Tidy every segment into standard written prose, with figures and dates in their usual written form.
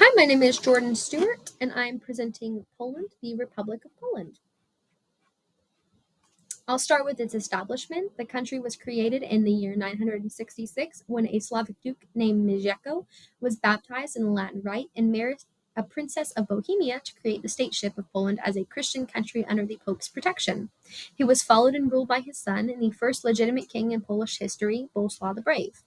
Hi, my name is Jordan Stewart, and I'm presenting Poland, the Republic of Poland. I'll start with its establishment. The country was created in the year 966 when a Slavic duke named Mijeko was baptized in the Latin Rite and married a princess of Bohemia to create the stateship of Poland as a Christian country under the Pope's protection. He was followed and ruled by his son and the first legitimate king in Polish history, Boleslaw the Brave.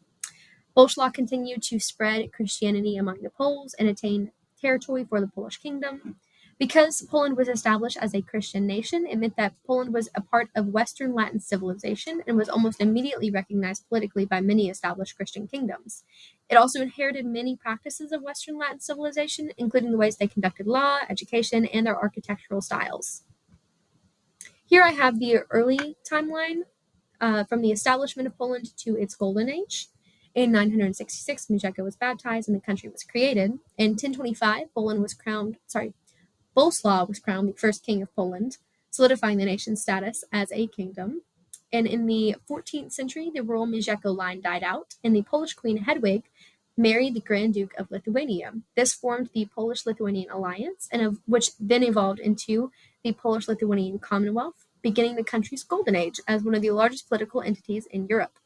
Boleslaw continued to spread Christianity among the Poles and attain territory for the Polish kingdom. Because Poland was established as a Christian nation, it meant that Poland was a part of Western Latin civilization and was almost immediately recognized politically by many established Christian kingdoms. It also inherited many practices of Western Latin civilization, including the ways they conducted law, education, and their architectural styles. Here I have the early timeline from the establishment of Poland to its golden age. In 966, Mijeko was baptized and the country was created. In 1025, Boleslaw was crowned the first king of Poland, solidifying the nation's status as a kingdom. And in the 14th century, the royal Mijeko line died out, and the Polish queen Hedwig married the Grand Duke of Lithuania. This formed the Polish-Lithuanian Alliance, which then evolved into the Polish-Lithuanian Commonwealth, beginning the country's golden age as one of the largest political entities in Europe.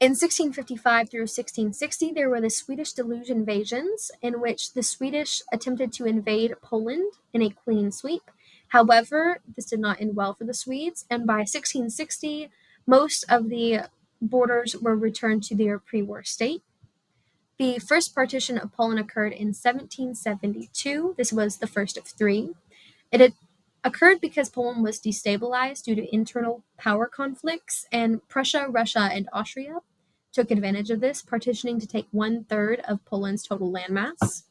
In 1655 through 1660, there were the Swedish deluge invasions, in which the Swedish attempted to invade Poland in a clean sweep. However, this did not end well for the Swedes, and by 1660, most of the borders were returned to their pre-war state. The first partition of Poland occurred in 1772. This was the first of three. It had occurred because Poland was destabilized due to internal power conflicts, and Prussia, Russia, and Austria took advantage of this, partitioning to take 1/3 of Poland's total landmass.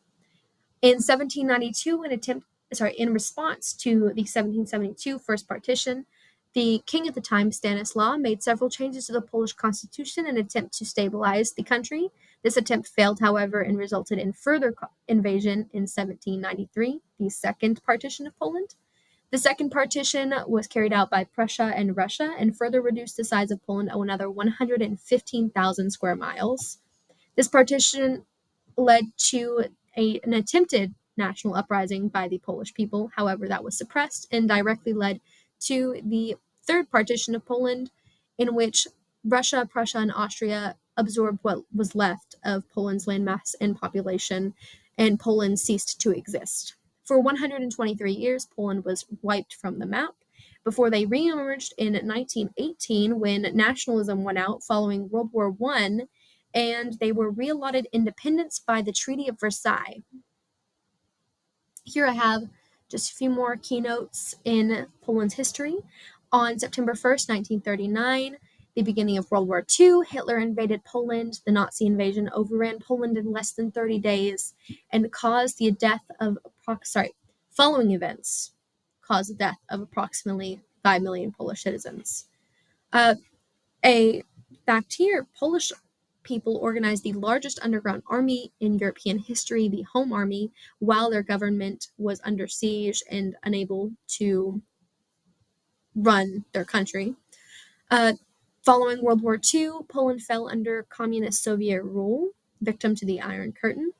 In 1792, in response to the 1772 first partition, the king at the time, Stanislaw, made several changes to the Polish constitution in an attempt to stabilize the country. This attempt failed, however, and resulted in further invasion in 1793, the second partition of Poland. The second partition was carried out by Prussia and Russia and further reduced the size of Poland to another 115,000 square miles. This partition led to an attempted national uprising by the Polish people. However, that was suppressed and directly led to the third partition of Poland, in which Russia, Prussia, and Austria absorbed what was left of Poland's landmass and population, and Poland ceased to exist. For 123 years, Poland was wiped from the map before they reemerged in 1918 when nationalism won out following World War I, and they were reallotted independence by the Treaty of Versailles. Here I have just a few more keynotes in Poland's history. On September 1st, 1939, the beginning of World War II, Hitler invaded Poland. The Nazi invasion overran Poland in less than 30 days and caused the death of following events caused the death of approximately 5 million Polish citizens. A fact here, Polish people organized the largest underground army in European history, the Home Army, while their government was under siege and unable to run their country. Following World War II, Poland fell under communist Soviet rule, victim to the Iron Curtain.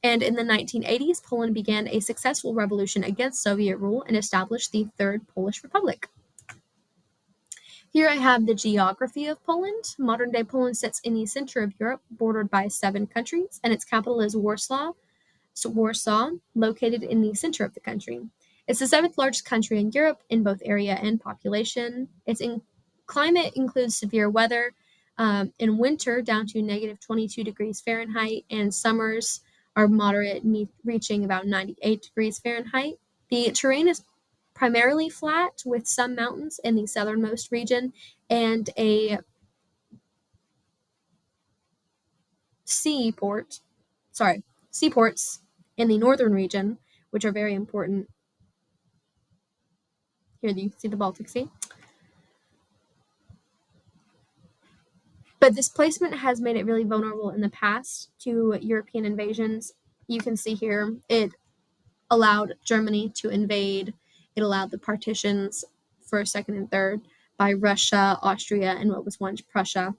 And in the 1980s, Poland began a successful revolution against Soviet rule and established the Third Polish Republic. Here I have the geography of Poland. Modern-day Poland sits in the center of Europe, bordered by 7 countries, and its capital is Warsaw, located in the center of the country. It's the 7th largest country in Europe in both area and population. Its climate includes severe weather in winter down to negative 22 degrees Fahrenheit, and summers are moderate, reaching about 98 degrees Fahrenheit. The terrain is primarily flat with some mountains in the southernmost region and seaports in the northern region, which are very important. Here you see the Baltic Sea. But this placement has made it really vulnerable in the past to European invasions. You can see here it allowed Germany to invade. It allowed the partitions first, second, and third by Russia, Austria, and what was once Prussia.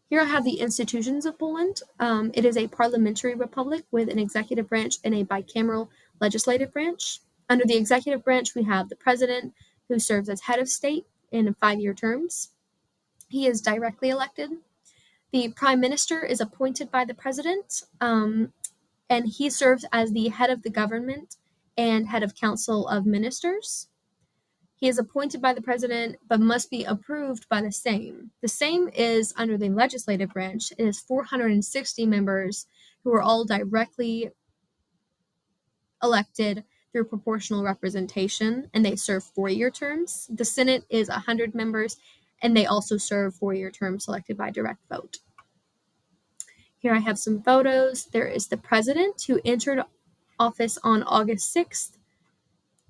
Here I have the institutions of Poland. It is a parliamentary republic with an executive branch and a bicameral legislative branch. Under the executive branch, we have the president, who serves as head of state in 5-year terms. He is directly elected. The prime minister is appointed by the president, and he serves as the head of the government and head of council of ministers. He is appointed by the president, but must be approved by the Sejm. The Sejm is under the legislative branch. It is 460 members who are all directly elected through proportional representation, and they serve 4-year terms. The Senate is 100 members, and they also serve 4-year terms elected by direct vote. Here I have some photos. There is the president who entered office on August 6th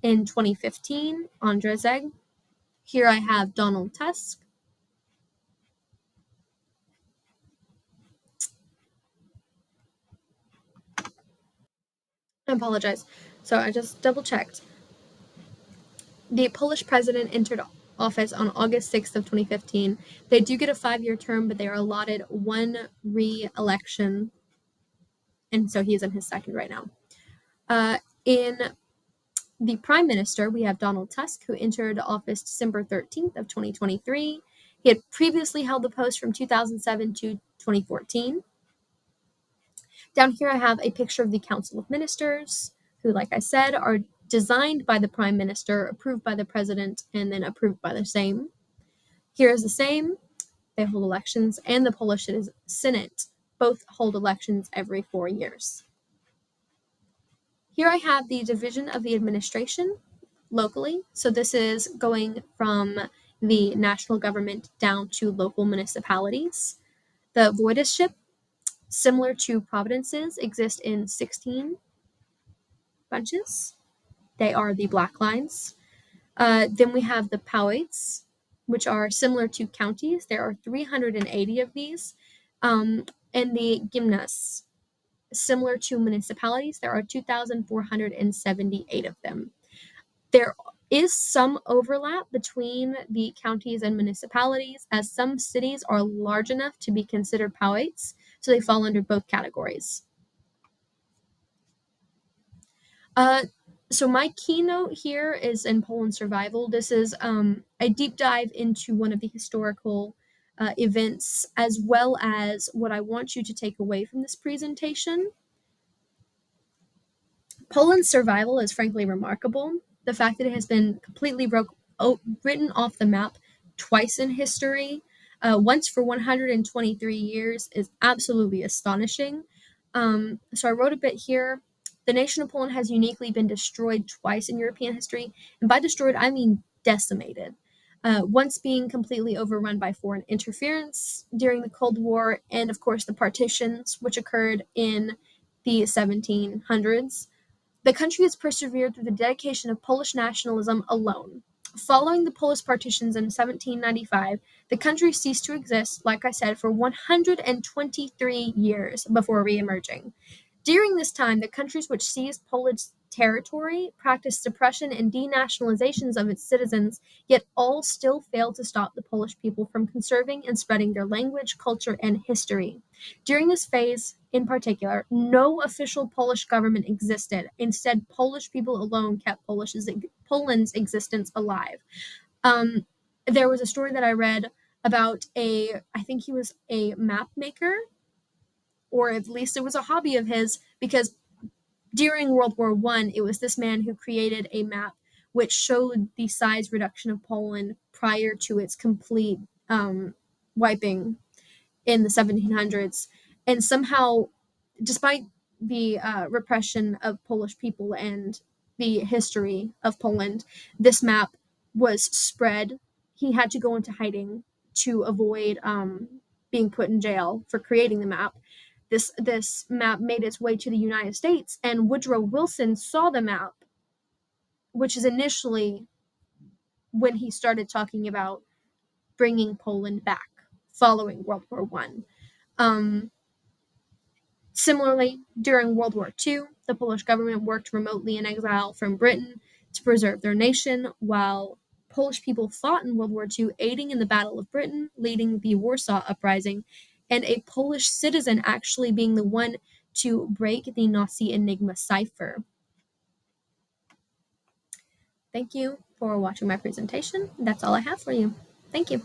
in 2015, Andrzej. Here I have Donald Tusk. I apologize. So I just double checked. The Polish president entered office on August 6th of 2015. They do get a 5-year term, but they are allotted one re-election, and so he is in his second right now. In the prime minister, we have Donald Tusk, who entered office December 13th of 2023. He had previously held the post from 2007 to 2014. Down here I have a picture of the Council of Ministers, who, like I said, are designed by the Prime Minister, approved by the President, and then approved by the Sejm. Here is the Sejm. They hold elections, and the Polish Senate both hold elections every 4 years. Here I have the division of the administration locally. So this is going from the national government down to local municipalities. The voivodeship, similar to provinces, exist in 16 bunches. They are the black lines. Then we have the powiats, which are similar to counties. There are 380 of these. And the gminas, similar to municipalities, there are 2,478 of them. There is some overlap between the counties and municipalities, as some cities are large enough to be considered powiats, so they fall under both categories. So my keynote here is in Poland survival. This is a deep dive into one of the historical events, as well as what I want you to take away from this presentation. Poland's survival is frankly remarkable. The fact that it has been completely written off the map twice in history, once for 123 years, is absolutely astonishing. So I wrote a bit here. The nation of Poland has uniquely been destroyed twice in European history, and by destroyed, I mean decimated. Once being completely overrun by foreign interference during the Cold War, and of course the partitions, which occurred in the 1700s. The country has persevered through the dedication of Polish nationalism alone. Following the Polish partitions in 1795, the country ceased to exist, like I said, for 123 years before reemerging. During this time, the countries which seized Polish territory practiced suppression and denationalizations of its citizens, yet all still failed to stop the Polish people from conserving and spreading their language, culture, and history. During this phase, in particular, no official Polish government existed. Instead, Polish people alone kept Poland's existence alive. There was a story that I read about I think he was a map maker, or at least it was a hobby of his, because during World War I, it was this man who created a map which showed the size reduction of Poland prior to its complete wiping in the 1700s. And somehow, despite the repression of Polish people and the history of Poland, this map was spread. He had to go into hiding to avoid being put in jail for creating the map. This map made its way to the United States, and Woodrow Wilson saw the map, which is initially when he started talking about bringing Poland back following World War I. Similarly, during World War II, the Polish government worked remotely in exile from Britain to preserve their nation, while Polish people fought in World War II, aiding in the Battle of Britain, leading the Warsaw Uprising, and a Polish citizen actually being the one to break the Nazi Enigma cipher. Thank you for watching my presentation. That's all I have for you. Thank you.